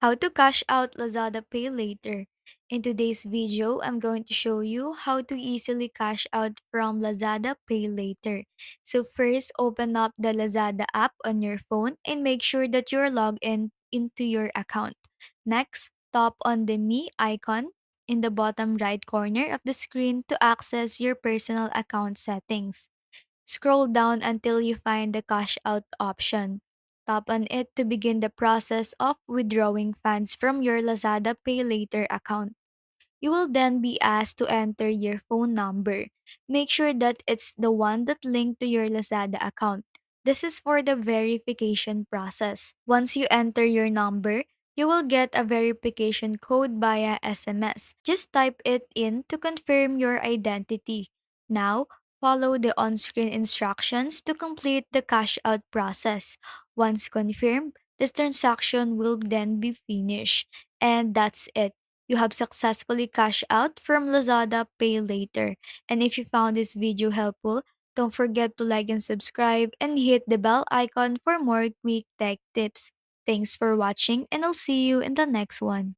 How to cash out Lazada Pay Later. In today's video, I'm going to show you how to easily cash out from Lazada Pay Later. So first, open up the Lazada app on your phone and make sure that you're logged in into your account. Next, tap on the Me icon in the bottom right corner of the screen to access your personal account settings. Scroll down until you find the cash out option. Tap on it to begin the process of withdrawing funds from your Lazada Pay Later account. You will then be asked to enter your phone number. Make sure that it's the one that linked to your Lazada account. This is for the verification process. Once you enter your number, you will get a verification code via SMS. Just type it in to confirm your identity. Now, follow the on-screen instructions to complete the cash out process. Once confirmed, this transaction will then be finished. And that's it, you have successfully cashed out from Lazada Pay Later. And if you found this video helpful, don't forget to like and subscribe and hit the bell icon for more quick tech tips. Thanks for watching and I'll see you in the next one.